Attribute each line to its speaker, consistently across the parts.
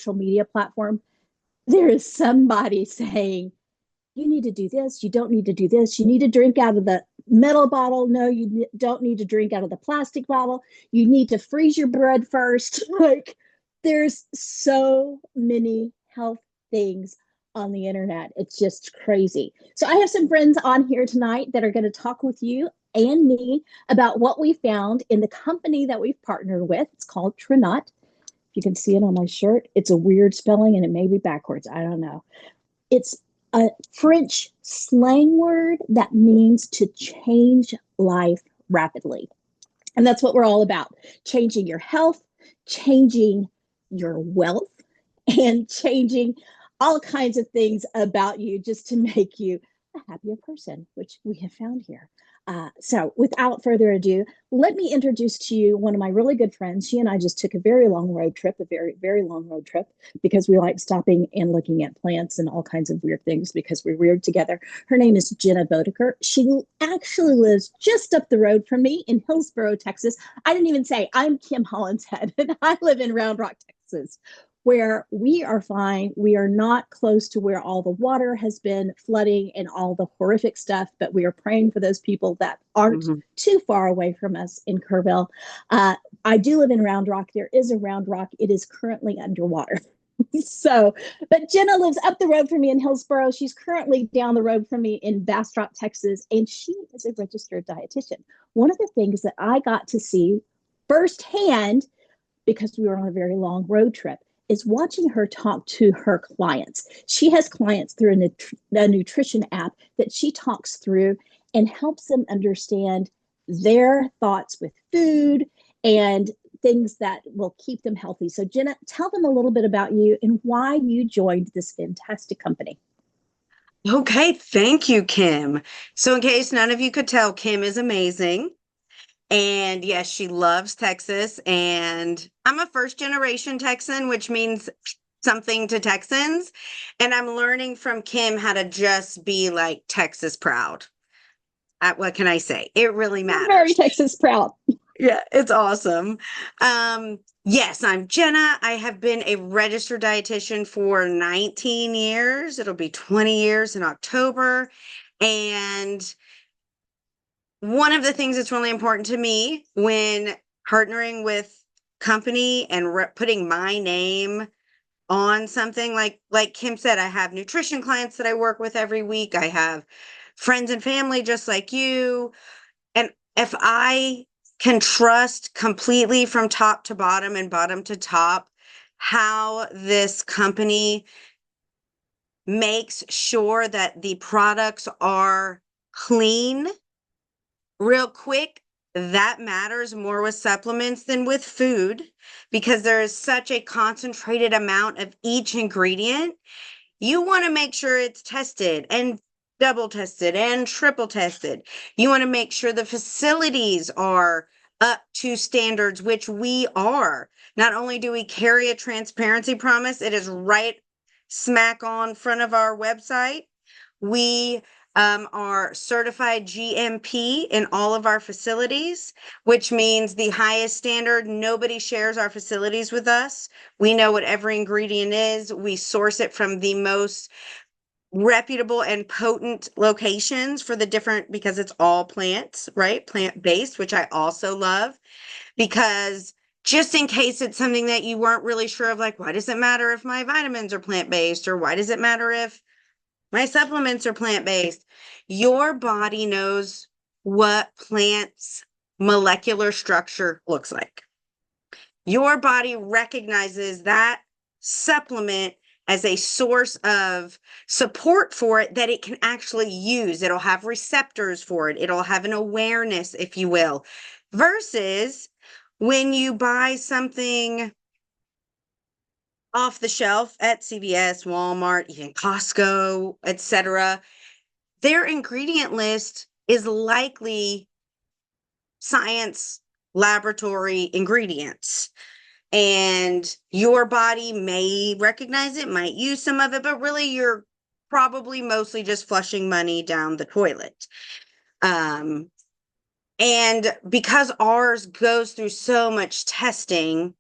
Speaker 1: social media platform, there is somebody saying, you need to do this, you don't need to do this, you need to drink out of the metal bottle, no, you don't need to drink out of the plastic bottle, you need to freeze your bread first. Like, there's so many health things on the internet. It's just crazy. So I have some friends on here tonight that are going to talk with you and me about what we found in the company that we've partnered with. It's called Trinot. You can see it on my shirt. It's a weird spelling and it may be backwards. I don't know. It's a French slang word that means to change life rapidly. And that's what we're all about, changing your health, changing your wealth, and changing all kinds of things about you just to make you a happier person, which we have found here. So without further ado, let me introduce to you one of my really good friends. She and I just took a very long road trip, a very, very long road trip, because we like stopping and looking at plants and all kinds of weird things because we're weird together. Her name is Jenna Bodeker. She actually lives just up the road from me in Hillsboro, Texas. I didn't even say I'm Kim Hollinshead, and I live in Round Rock, Texas, where we are fine. We are not close to where all the water has been flooding and all the horrific stuff, but we are praying for those people that aren't too far away from us in Kerrville. I do live in Round Rock. There is a Round Rock. It is currently underwater. So, but Jenna lives up the road from me in Hillsboro. She's currently down the road from me in Bastrop, Texas, and she is a registered dietitian. One of the things that I got to see firsthand, because we were on a very long road trip, is watching her talk to her clients. She has clients through a nutrition app that she talks through and helps them understand their thoughts with food and things that will keep them healthy. So Jenna, tell them a little bit about you and why you joined this fantastic company.
Speaker 2: Okay, thank you, Kim. So, in case none of you could tell, Kim is amazing. And yes, she loves Texas. And I'm a first generation Texan, which means something to Texans. And I'm learning from Kim how to just be like Texas proud. What can I say? It really
Speaker 1: We're very
Speaker 2: matters.
Speaker 1: Texas proud.
Speaker 2: Yeah, it's awesome. Yes, I'm Jenna. I have been a registered dietitian for 19 years. It'll be 20 years in October. And one of the things that's really important to me when partnering with company and putting my name on something, like Kim said, I have nutrition clients that I work with every week. I have friends and family just like you. And if I can trust completely from top to bottom and bottom to top how this company makes sure that the products are clean, real quick, that matters more with supplements than with food because there is such a concentrated amount of each ingredient. You want to make sure it's tested and double tested and triple tested. You want to make sure the facilities are up to standards, which we are. Not only do we carry a transparency promise, it is right smack on front of our website. We are certified GMP in all of our facilities, which means the highest standard. Nobody shares our facilities with us. We know what every ingredient is. We source it from the most reputable and potent locations for the different, because it's all plants, right? Plant-based, which I also love, because just in case it's something that you weren't really sure of, like, why does it matter if my vitamins are plant-based, or why does it matter if my supplements are plant-based? Your body knows what plants' molecular structure looks like. Your body recognizes that supplement as a source of support for it that it can actually use. It'll have receptors for it. It'll have an awareness, if you will, versus when you buy something off the shelf at CVS, Walmart, even Costco, etc., their ingredient list is likely science laboratory ingredients. And your body may recognize it, might use some of it, but really you're probably mostly just flushing money down the toilet. And because ours goes through so much testing,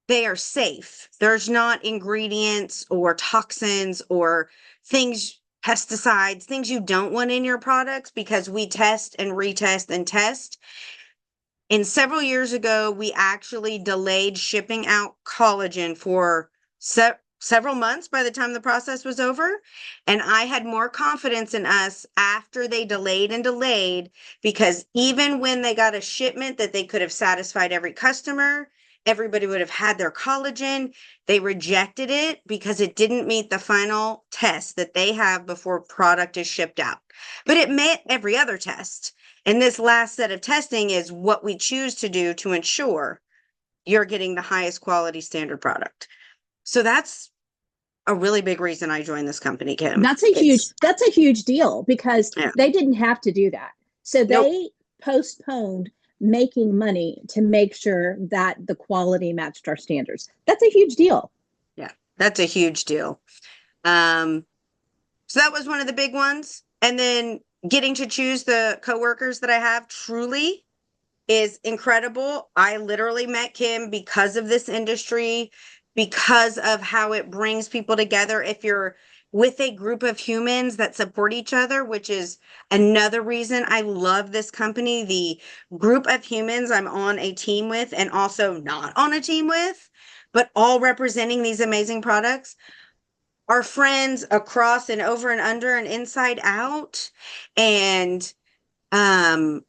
Speaker 2: they are safe. There's not ingredients or toxins or things, pesticides, things you don't want in your products, because we test and retest and test. And several years ago, we actually delayed shipping out collagen for several months by the time the process was over. And I had more confidence in us after they delayed and delayed, because even when they got a shipment that they could have satisfied every customer, everybody would have had their collagen. They rejected it because it didn't meet the final test that they have before product is shipped out. But it met every other test. And this last set of testing is what we choose to do to ensure you're getting the highest quality standard product. So that's a really big reason I joined this company, Kim.
Speaker 1: That's a huge deal, because
Speaker 2: Yeah.
Speaker 1: they didn't have to do that. So
Speaker 2: Nope.
Speaker 1: they postponed making money to make sure that the quality matched our standards. That's a huge deal.
Speaker 2: Yeah, that's a huge deal. So that was one of the big ones. And then getting to choose the coworkers that I have truly is incredible. I literally met Kim because of this industry, because of how it brings people together. If you're with a group of humans that support each other, which is another reason I love this company, the group of humans I'm on a team with and also not on a team with, but all representing these amazing products, are friends across and over and under and inside out. And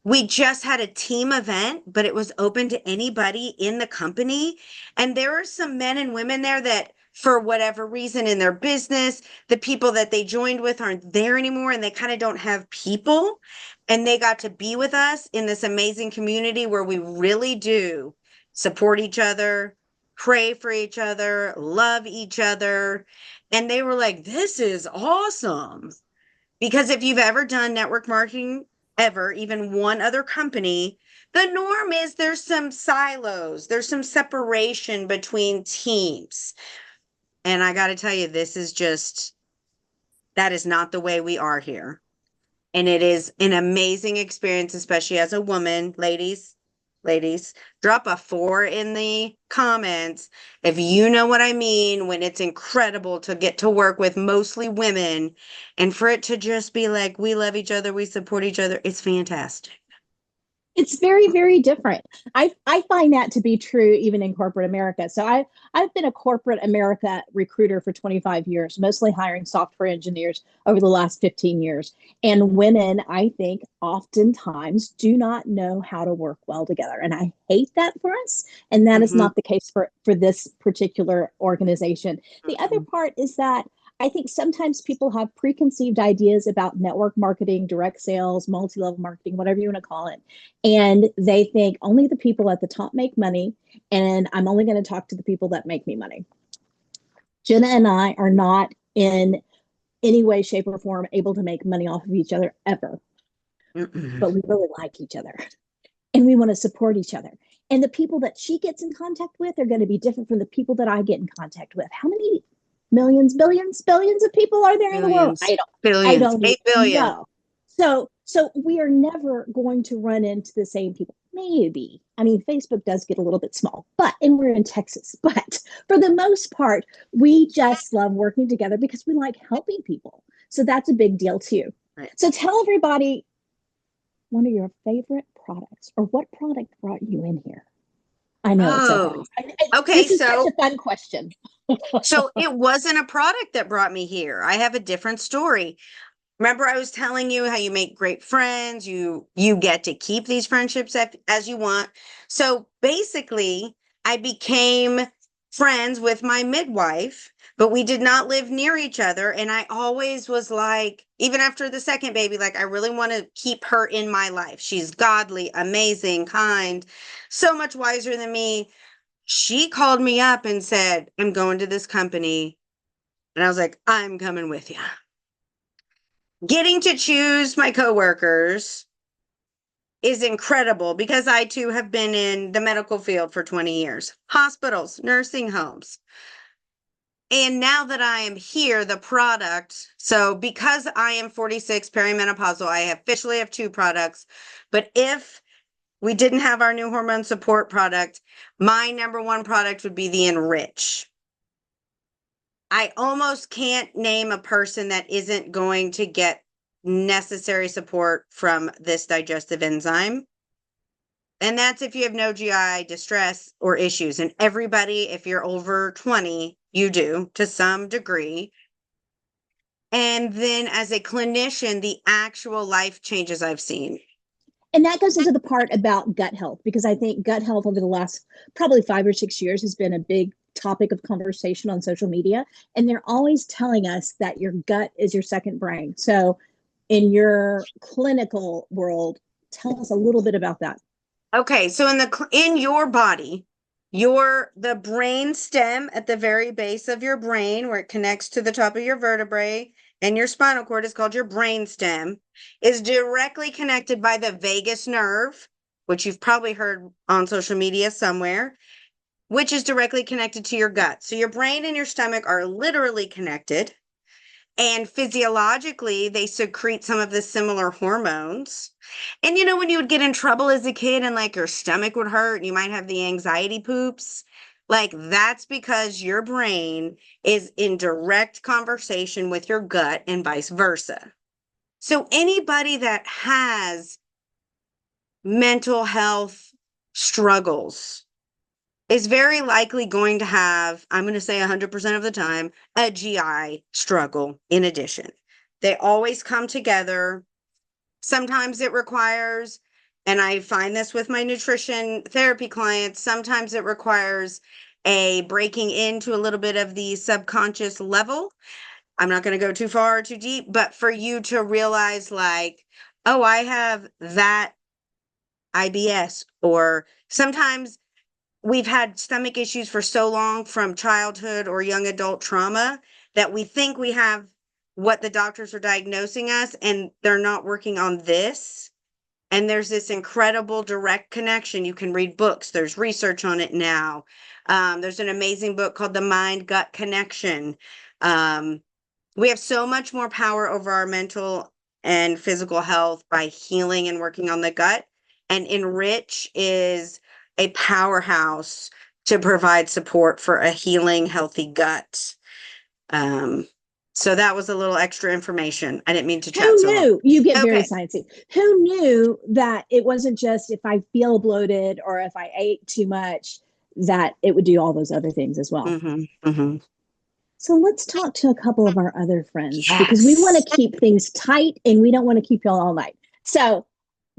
Speaker 2: we just had a team event, but it was open to anybody in the company. And there are some men and women there that, for whatever reason in their business, the people that they joined with aren't there anymore, and they kind of don't have people. And they got to be with us in this amazing community where we really do support each other, pray for each other, love each other. And they were like, this is awesome. Because if you've ever done network marketing, ever, even one other company, the norm is there's some silos, there's some separation between teams. And I got to tell you, that is not the way we are here. And it is an amazing experience, especially as a woman. Ladies, drop a 4 in the comments if you know what I mean when it's incredible to get to work with mostly women, and for it to just be like, we love each other, we support each other. It's fantastic.
Speaker 1: It's very, very different. I find that to be true even in corporate America. So I've been a corporate America recruiter for 25 years, mostly hiring software engineers over the last 15 years. And women, I think, oftentimes do not know how to work well together. And I hate that for us. And that is not the case for this particular organization. The other part is that I think sometimes people have preconceived ideas about network marketing, direct sales, multi-level marketing, whatever you want to call it. And they think only the people at the top make money, and I'm only going to talk to the people that make me money. Jenna and I are not in any way, shape, or form able to make money off of each other ever. But we really like each other, and we want to support each other. And the people that she gets in contact with are going to be different from the people that I get in contact with. How many millions, billions of people are there in the world? I don't
Speaker 2: 8 billion.
Speaker 1: know. So we are never going to run into the same people. Maybe. I mean, Facebook does get a little bit small, and we're in Texas. But for the most part, we just love working together because we like helping people. So that's a big deal too.
Speaker 2: Right.
Speaker 1: So tell everybody one of your favorite products, or what product brought you in here. I know it's so hard.
Speaker 2: Okay,
Speaker 1: this is such a fun question.
Speaker 2: So it wasn't a product that brought me here. I have a different story. Remember, I was telling you how you make great friends, you get to keep these friendships as you want. So basically, I became friends with my midwife, but we did not live near each other. And I always was like, even after the second baby, like, I really want to keep her in my life. She's godly, amazing, kind, so much wiser than me. She called me up and said, I'm going to this company. And I was like, I'm coming with you. Getting to choose my coworkers is incredible because I too have been in the medical field for 20 years, hospitals, nursing homes. And now that I am here, the product, so because I am 46 perimenopausal, I officially have 2 products. But if we didn't have our new hormone support product, my number one product would be the Enrich. I almost can't name a person that isn't going to get necessary support from this digestive enzyme. And that's if you have no GI distress or issues. And everybody, if you're over 20, you do to some degree. And then as a clinician, the actual life changes I've seen.
Speaker 1: And that goes into the part about gut health, because I think gut health over the last probably 5 or 6 years has been a big topic of conversation on social media. And they're always telling us that your gut is your second brain. So, in your clinical world, tell us a little bit about that.
Speaker 2: Okay, so in your body, the brain stem at the very base of your brain, where it connects to the top of your vertebrae and your spinal cord, is called your brain stem, is directly connected by the vagus nerve, which you've probably heard on social media somewhere, which is directly connected to your gut. So your brain and your stomach are literally connected. And physiologically, they secrete some of the similar hormones. And when you would get in trouble as a kid and like your stomach would hurt and you might have the anxiety poops, like that's because your brain is in direct conversation with your gut and vice versa. So anybody that has mental health struggles is very likely going to have, I'm going to say 100% of the time, a GI struggle in addition. They always come together. Sometimes it requires, and I find this with my nutrition therapy clients, sometimes it requires a breaking into a little bit of the subconscious level. I'm not going to go too far or too deep, but for you to realize like, oh, I have that IBS, or sometimes we've had stomach issues for so long from childhood or young adult trauma that we think we have what the doctors are diagnosing us, and they're not working on this. And there's this incredible direct connection. You can read books. There's research on it now. There's an amazing book called The Mind-Gut Connection. We have so much more power over our mental and physical health by healing and working on the gut. And Enrich is a powerhouse to provide support for a healing, healthy gut. So that was a little extra information. I didn't mean to chat
Speaker 1: Who
Speaker 2: so long.
Speaker 1: knew? You get very
Speaker 2: Okay.
Speaker 1: sciencey. Who knew that it wasn't just if I feel bloated or if I ate too much, that it would do all those other things as well.
Speaker 2: Mm-hmm.
Speaker 1: So let's talk to a couple of our other friends, because we want to keep things tight and we don't want to keep y'all all night. So,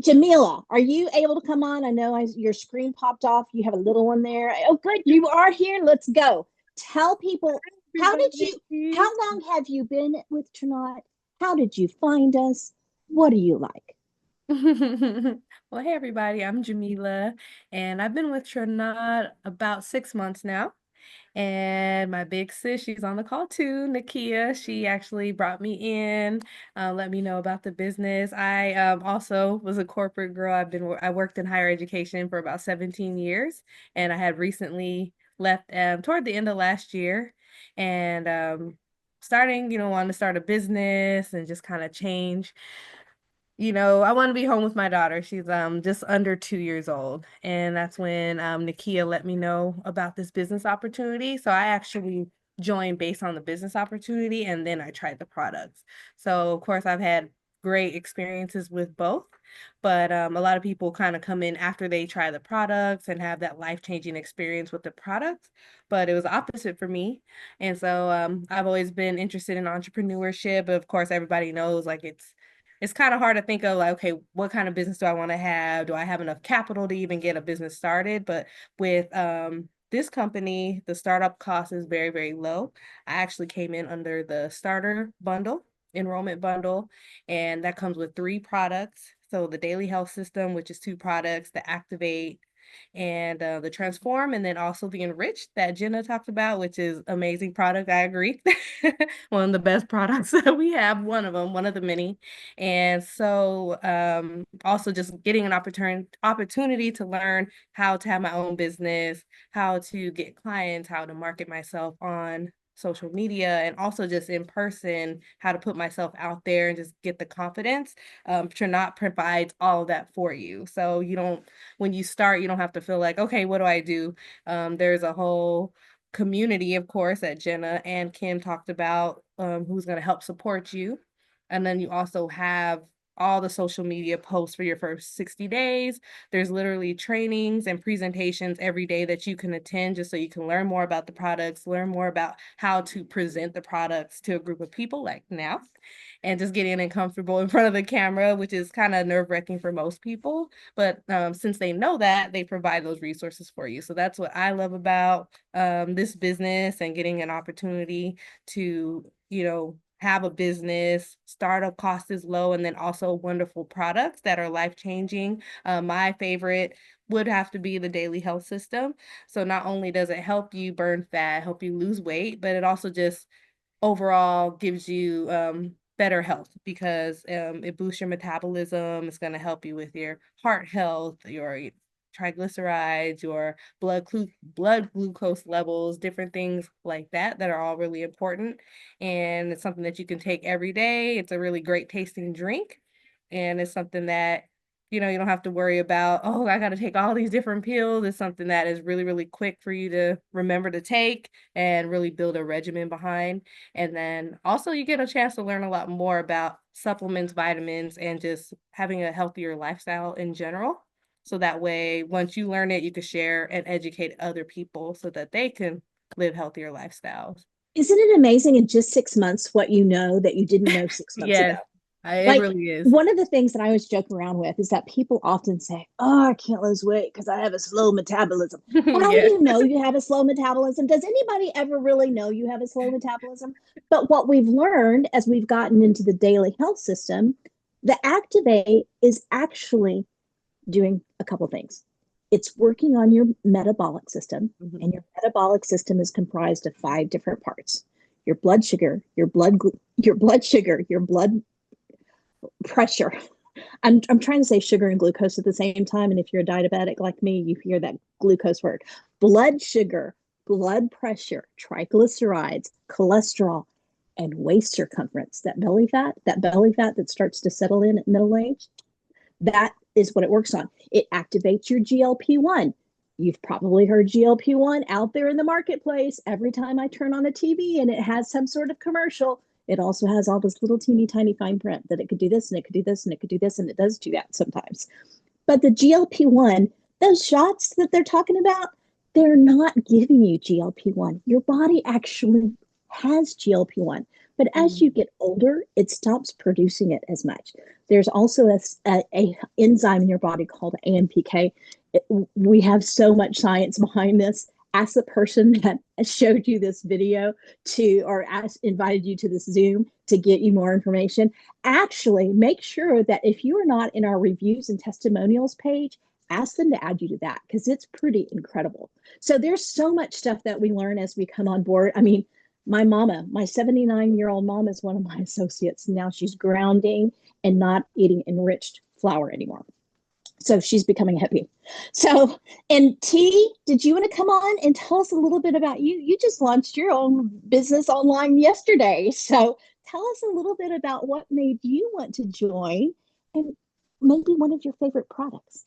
Speaker 1: Jamila, are you able to come on? I know your screen popped off. You have a little one there. Oh, good. You are here. Let's go. Tell people, how long have you been with Trinot? How did you find us? What do you like?
Speaker 3: Well, hey everybody, I'm Jamila, and I've been with Trinot about 6 months now. And my big sis, she's on the call too, Nakia. She actually brought me in, let me know about the business. I also was a corporate girl. I worked in higher education for about 17 years, and I had recently left toward the end of last year, and starting, wanting to start a business and just kind of change. I want to be home with my daughter. She's just under 2 years old. And that's when Nakia let me know about this business opportunity. So I actually joined based on the business opportunity, and then I tried the products. So of course I've had great experiences with both, but a lot of people kind of come in after they try the products and have that life-changing experience with the products. But it was opposite for me. And so I've always been interested in entrepreneurship. But of course, everybody knows like it's kind of hard to think of like, okay, what kind of business do I want to have? Do I have enough capital to even get a business started? But with this company, the startup cost is very, very low. I actually came in under the starter bundle, enrollment bundle, and that comes with 3 products. So the Daily Health System, which is 2 products, the Activate and the Transform, and then also the Enrich that Jenna talked about, which is amazing product. I agree. One of the best products that we have, one of the many. And so also just getting an opportunity to learn how to have my own business, how to get clients, how to market myself on social media and also just in person, how to put myself out there and just get the confidence. Trinot provides all of that for you. So you don't, when you start, you don't have to feel like, okay, what do I do? There's a whole community, of course, that Jenna and Kim talked about, who's going to help support you. And then you also have all the social media posts for your first 60 days. There's literally trainings and presentations every day that you can attend just so you can learn more about the products, learn more about how to present the products to a group of people like now, and just getting in comfortable in front of the camera, which is kind of nerve-wracking for most people. But since they know that, they provide those resources for you. So that's what I love about this business and getting an opportunity to, have a business, startup cost is low, and then also wonderful products that are life-changing. My favorite would have to be the Daily Health System. So not only does it help you burn fat, help you lose weight, but it also just overall gives you better health because it boosts your metabolism. It's going to help you with your heart health, your triglycerides, your blood glucose levels, different things like that that are all really important. And it's something that you can take every day. It's a really great tasting drink. And it's something that, you don't have to worry about, oh, I got to take all these different pills. It's something that is really, really quick for you to remember to take and really build a regimen behind. And then also you get a chance to learn a lot more about supplements, vitamins, and just having a healthier lifestyle in general. So that way, once you learn it, you can share and educate other people so that they can live healthier lifestyles.
Speaker 1: Isn't it amazing in just 6 months what you know that you didn't know 6 months ago?
Speaker 3: Yes, it
Speaker 1: Like,
Speaker 3: really is.
Speaker 1: one of the things that I always joke around with is that people often say, "Oh, I can't lose weight because I have a slow metabolism." How do
Speaker 3: Yes.
Speaker 1: you know you have a slow metabolism? Does anybody ever really know you have a slow metabolism? But what we've learned as we've gotten into the daily health system, the Activate is actually doing a couple things. It's working on your metabolic system,
Speaker 3: Mhm.
Speaker 1: and your metabolic system is comprised of 5 different parts: your blood sugar, your blood sugar, your blood pressure. I'm trying to say sugar and glucose at the same time, and if you're a diabetic like me, you hear that glucose word. Blood sugar, blood pressure, triglycerides, cholesterol, and waist circumference. That belly fat that starts to settle in at middle age, that is what it works on. It activates your GLP-1. You've probably heard GLP-1 out there in the marketplace. Every time I turn on a TV and it has some sort of commercial, it also has all this little teeny tiny fine print that it could do this and it could do this and it could do this, and it does do that sometimes. But the GLP-1, those shots that they're talking about, they're not giving you GLP-1. Your body actually has GLP-1. But as you get older, it stops producing it as much. There's also a enzyme in your body called AMPK. We have so much science behind this. Ask the person that showed you this video or invited you to this Zoom to get you more information. Actually, make sure that if you are not in our reviews and testimonials page, ask them to add you to that because it's pretty incredible. So there's so much stuff that we learn as we come on board. I mean, my 79-year-old mom is one of my associates. Now she's grounding and not eating enriched flour anymore. So she's becoming a hippie. So, and T, did you want to come on and tell us a little bit about you? You just launched your own business online yesterday. So tell us a little bit about what made you want to join and maybe one of your favorite products.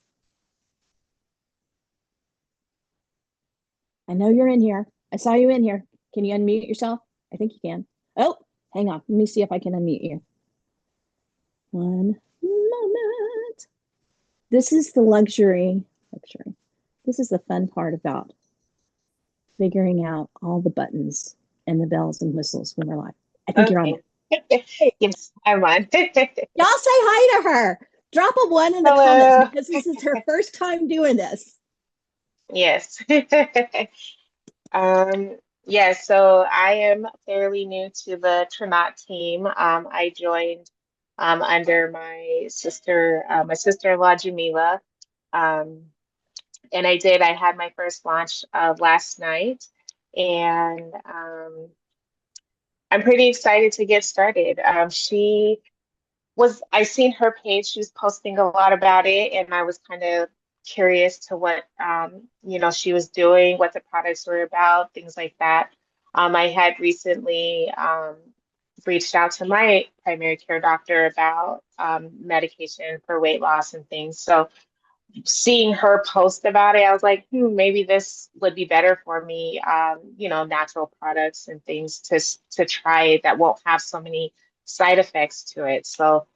Speaker 1: I know you're in here. I saw you in here. Can you unmute yourself? I think you can. Oh, hang on. Let me see if I can unmute you. One moment. This is the luxury. This is the fun part about figuring out all the buttons and the bells and whistles when we're live. I think you're on.
Speaker 4: Hey. Yes, I'm on.
Speaker 1: Y'all say hi to her. Drop a 1 in the
Speaker 4: Hello.
Speaker 1: comments because this is her first time doing this.
Speaker 4: Yes. Yeah, so I am fairly new to the Trinot team. I joined under my sister-in-law Jamila. And I had my first launch last night, and I'm pretty excited to get started. I seen her page, she was posting a lot about it, and I was kind of curious to what she was doing, what the products were about, things like that. I had recently reached out to my primary care doctor about medication for weight loss and things. So seeing her post about it, I was like, maybe this would be better for me. Natural products and things to try that won't have so many side effects to it. So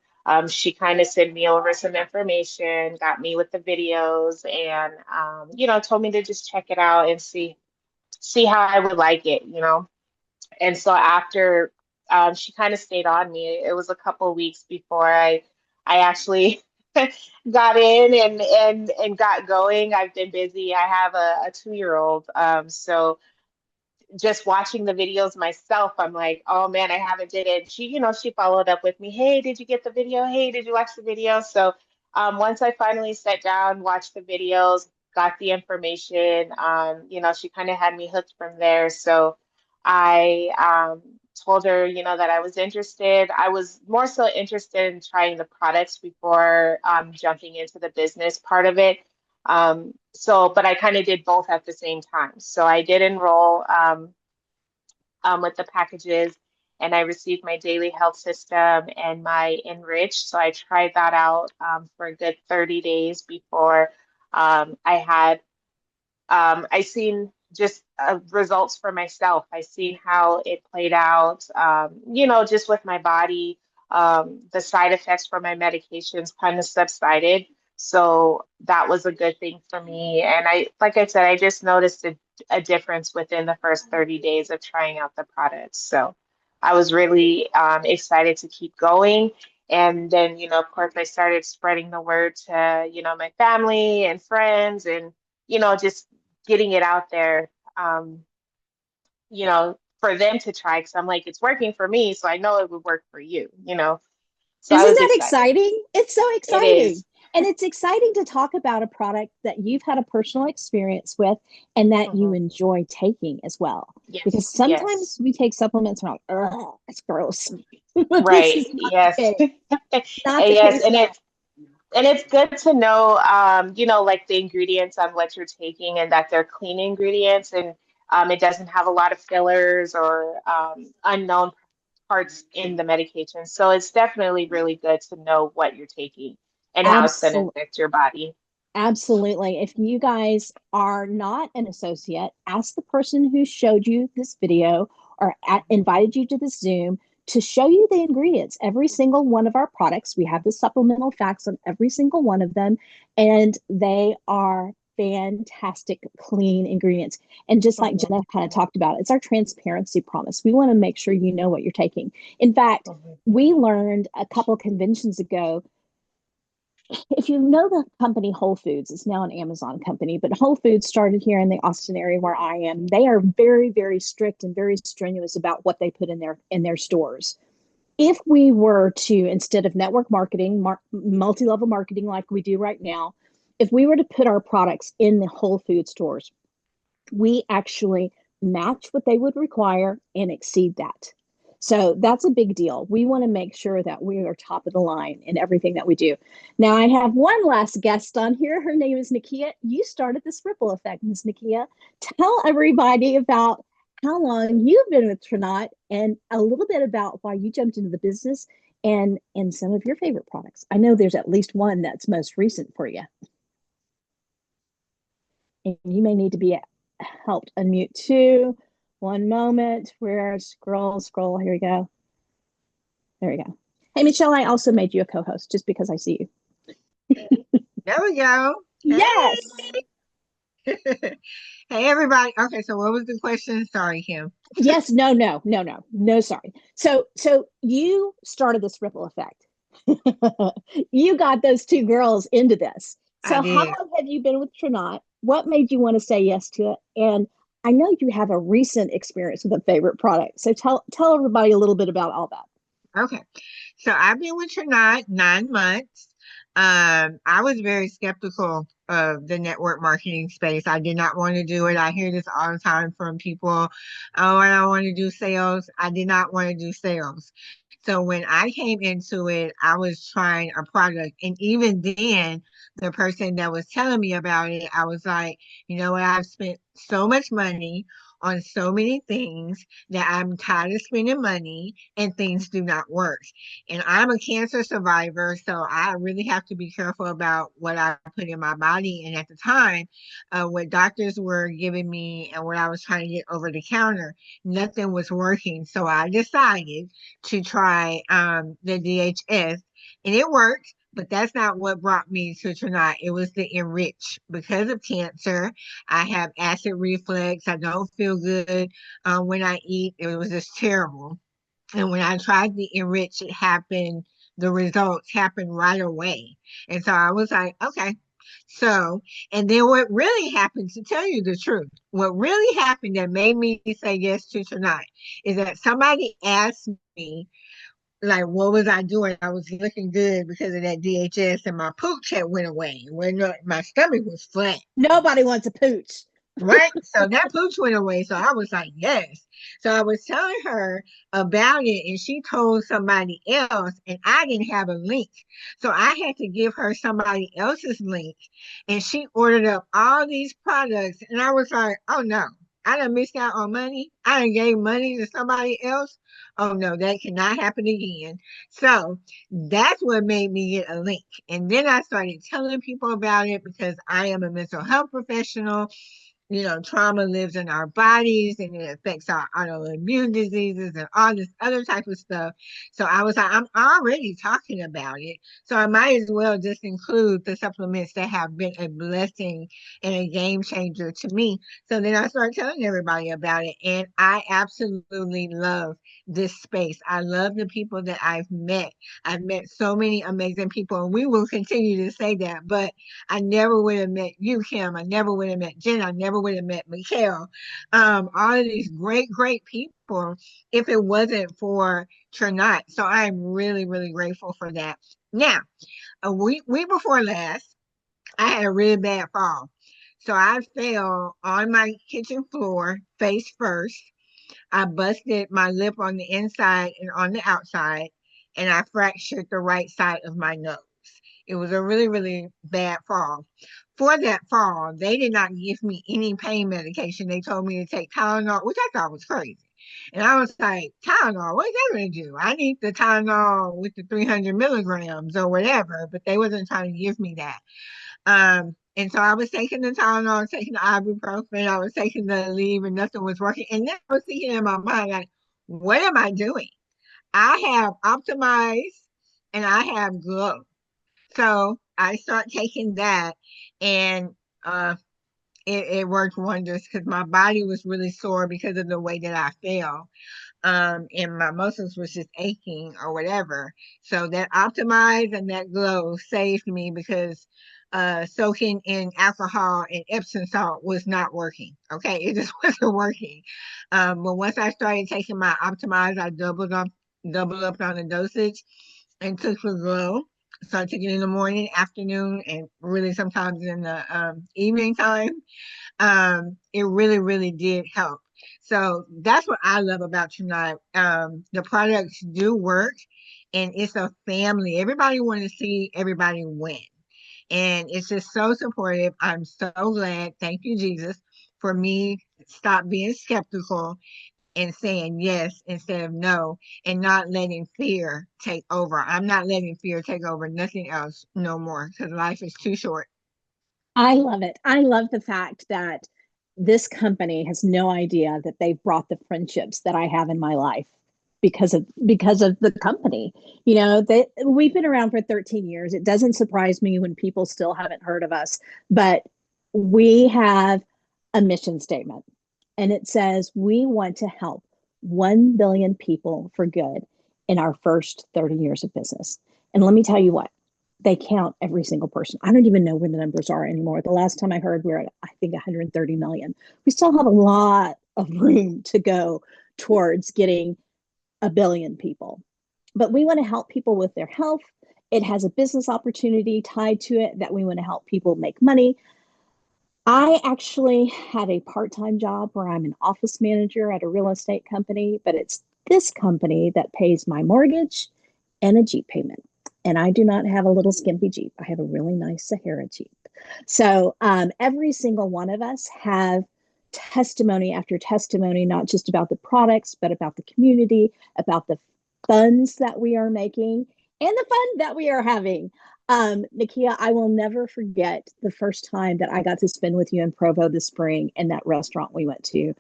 Speaker 4: she kind of sent me over some information, got me with the videos, and told me to just check it out and see how I would like it. And so after she kind of stayed on me, it was a couple of weeks before I actually got in and got going. I've been busy. I have a 2-year-old. So just watching the videos myself, I'm like, oh man, I haven't did it. She followed up with me. Hey, did you get the video? Hey, did you watch the video? So once I finally sat down, watched the videos, got the information, she kind of had me hooked from there. So I told her, that I was interested. I was more so interested in trying the products before jumping into the business part of it. But I kind of did both at the same time. So I did enroll with the packages, and I received my daily health system and my Enrich. So I tried that out for a good 30 days before I seen just results for myself. I seen how it played out, just with my body. The side effects for my medications kind of subsided. So that was a good thing for me. And like I said, I just noticed a difference within the first 30 days of trying out the products. So I was really excited to keep going. And then, of course, I started spreading the word to, my family and friends, and, just getting it out there, for them to try. Because I'm like, it's working for me, so I know it would work for you. So I
Speaker 1: Isn't
Speaker 4: was
Speaker 1: that
Speaker 4: excited.
Speaker 1: exciting? It's so
Speaker 4: It
Speaker 1: exciting.
Speaker 4: is.
Speaker 1: And it's exciting to talk about a product that you've had a personal experience with and that you
Speaker 4: Mhm.
Speaker 1: enjoy taking as well. Because
Speaker 4: Yes, yes.
Speaker 1: sometimes we take supplements and we're like, ugh, it's gross. But this
Speaker 4: Right.
Speaker 1: is not
Speaker 4: Yes.
Speaker 1: the case. Not the
Speaker 4: Yes,
Speaker 1: case
Speaker 4: and
Speaker 1: at all.
Speaker 4: it's good to know, like the ingredients on what you're taking, and that they're clean ingredients, and it doesn't have a lot of fillers or unknown parts in the medication. So it's definitely really good to know what you're taking and how it's going to
Speaker 1: Absolutely.
Speaker 4: affect your body.
Speaker 1: Absolutely. If you guys are not an associate, ask the person who showed you this video or invited you to this Zoom to show you the ingredients. Every single one of our products, we have the supplemental facts on every single one of them, and they are fantastic, clean ingredients. And just like
Speaker 4: Mhm,
Speaker 1: Jenna kind of talked about, it's our transparency promise. We want to make sure you know what you're taking. In fact,
Speaker 4: mhm,
Speaker 1: we learned a couple conventions ago, if you know the company Whole Foods, it's now an Amazon company, but Whole Foods started here in the Austin area where I am. They are very, very strict and very strenuous about what they put in their stores. If we were to, instead of network marketing, multi-level marketing like we do right now, if we were to put our products in the Whole Food stores, we actually match what they would require and exceed that. So that's a big deal. We want to make sure that we are top of the line in everything that we do. Now, I have one last guest on here. Her name is Nakia. You started this ripple effect, Ms. Nakia. Tell everybody about how long you've been with Trinot and a little bit about why you jumped into the business and some of your favorite products. I know there's at least one that's most recent for you. And you may need to be helped unmute too. One moment. Where scroll. Here we go. There we go. Hey, Michelle, I also made you a co-host just because I see you.
Speaker 5: There we go. Hey.
Speaker 1: Yes.
Speaker 5: Hey, everybody. Okay, so what was the question? Sorry, Kim.
Speaker 1: Yes. No. Sorry. So you started this ripple effect. You got those two girls into this.
Speaker 5: I
Speaker 1: So how
Speaker 5: did.
Speaker 1: long have you been with Trinot? What made you want to say yes to it? And I know you have a recent experience with a favorite product. So tell everybody a little bit about all that.
Speaker 5: Okay. So I've been with Trinot 9 months. I was very skeptical of the network marketing space. I did not want to do it. I hear this all the time from people. Oh, I don't want to do sales. I did not want to do sales. So when I came into it, I was trying a product. And even then, the person that was telling me about it, I was like, you know what? I've spent so much money on so many things that I'm tired of spending money and things do not work. And I'm a cancer survivor, so I really have to be careful about what I put in my body. And at the time, what doctors were giving me and what I was trying to get over the counter, nothing was working. So I decided to try the DHS, and it worked. But that's not what brought me to Trinot. It was the Enrich. Because of cancer, I have acid reflux. I don't feel good when I eat. It was just terrible. And when I tried the Enrich, it happened, the results happened right away. And so I was like, okay. So, and then what really happened, to tell you the truth, what really happened that made me say yes to tonight is that somebody asked me, like, what was I doing? I was looking good because of that DHS, and my pooch had went away. When my stomach was flat.
Speaker 1: Nobody wants a pooch.
Speaker 5: Right? So that pooch went away. So I was like, yes. So I was telling her about it, and she told somebody else, and I didn't have a link. So I had to give her somebody else's link, and she ordered up all these products. And I was like, oh no, I done missed out on money. I done gave money to somebody else. Oh no, that cannot happen again. So that's what made me get a link. And then I started telling people about it because I am a mental health professional. You know, trauma lives in our bodies and it affects our autoimmune diseases and all this other type of stuff. So I was like, I'm already talking about it. So I might as well just include the supplements that have been a blessing and a game changer to me. So then I started telling everybody about it. And I absolutely love this space. I love the people that I've met. I've met so many amazing people, and we will continue to say that. But I never would have met you, Kim. I never would have met Jen. I never would have met Mikhail. All of these great, great people if it wasn't for Trinot. So I'm really, really grateful for that. Now, a week before last, I had a really bad fall. So I fell on my kitchen floor face first. I busted my lip on the inside and on the outside, and I fractured the right side of my nose. It was a really, really bad fall. For that fall, they did not give me any pain medication. They told me to take Tylenol, which I thought was crazy. And I was like, Tylenol, what is that going to do? I need the Tylenol with the 300 milligrams or whatever, but they wasn't trying to give me that. And so I was taking the Tylenol, taking the ibuprofen, I was taking the Aleve, and nothing was working. And then I was thinking in my mind, like, what am I doing? I have optimized and I have glow. So I start taking that, and it worked wonders because my body was really sore because of the way that I fell. And my muscles was just aching or whatever. So that optimize and that glow saved me because soaking in alcohol and Epsom salt was not working. Okay, it just wasn't working. But once I started taking my optimize, I doubled up on the dosage and took the glow. So I took it in the morning, afternoon, and really sometimes in the evening time. It really, really did help. So that's what I love about Trinot. The products do work, and it's a family. Everybody wants to see everybody win. And it's just so supportive. I'm so glad. Thank you, Jesus, for me stop being skeptical and saying yes instead of no, and not letting fear take over. I'm not letting fear take over nothing else no more because life is too short.
Speaker 1: I love it. I love the fact that this company has no idea that they've brought the friendships that I have in my life because of the company. You know, we've been around for 13 years. It doesn't surprise me when people still haven't heard of us, but we have a mission statement, and it says we want to help 1 billion people for good in our first 30 years of business. And let me tell you what, they count every single person. I don't even know where the numbers are anymore. The last time I heard, we were at, I think, 130 million. We still have a lot of room to go towards getting 1 billion people. But we want to help people with their health. It has a business opportunity tied to it that we want to help people make money. I actually have a part-time job where I'm an office manager at a real estate company, but it's this company that pays my mortgage and a Jeep payment. And I do not have a little skimpy Jeep. I have a really nice Sahara Jeep. So every single one of us have testimony after testimony, not just about the products, but about the community, about the funds that we are making and the fun that we are having. Nakia, I will never forget the first time that I got to spend with you in Provo this spring in that restaurant we went to.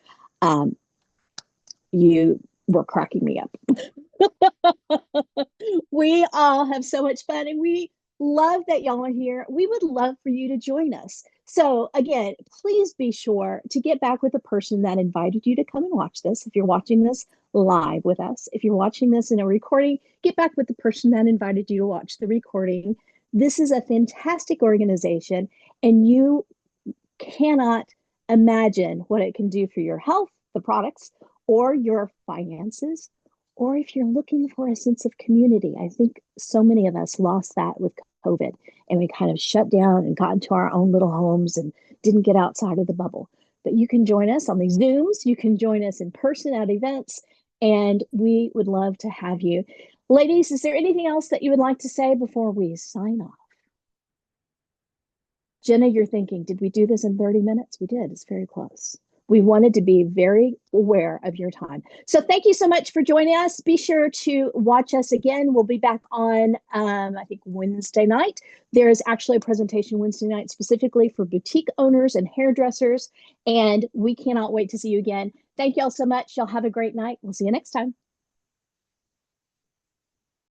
Speaker 1: You were cracking me up. We all have so much fun and we love that y'all are here. We would love for you to join us. So again, please be sure to get back with the person that invited you to come and watch this. If you're watching this live with us, if you're watching this in a recording, get back with the person that invited you to watch the recording. This is a fantastic organization and you cannot imagine what it can do for your health, the products, or your finances, or if you're looking for a sense of community. I think so many of us lost that with COVID and we kind of shut down and got into our own little homes and didn't get outside of the bubble. But you can join us on these Zooms, you can join us in person at events, and we would love to have you. Ladies, is there anything else that you would like to say before we sign off? Jenna, you're thinking, did we do this in 30 minutes? We did. It's very close. We wanted to be very aware of your time. So thank you so much for joining us. Be sure to watch us again. We'll be back on, I think, Wednesday night. There is actually a presentation Wednesday night specifically for boutique owners and hairdressers. And we cannot wait to see you again. Thank you all so much. Y'all have a great night. We'll see you next time.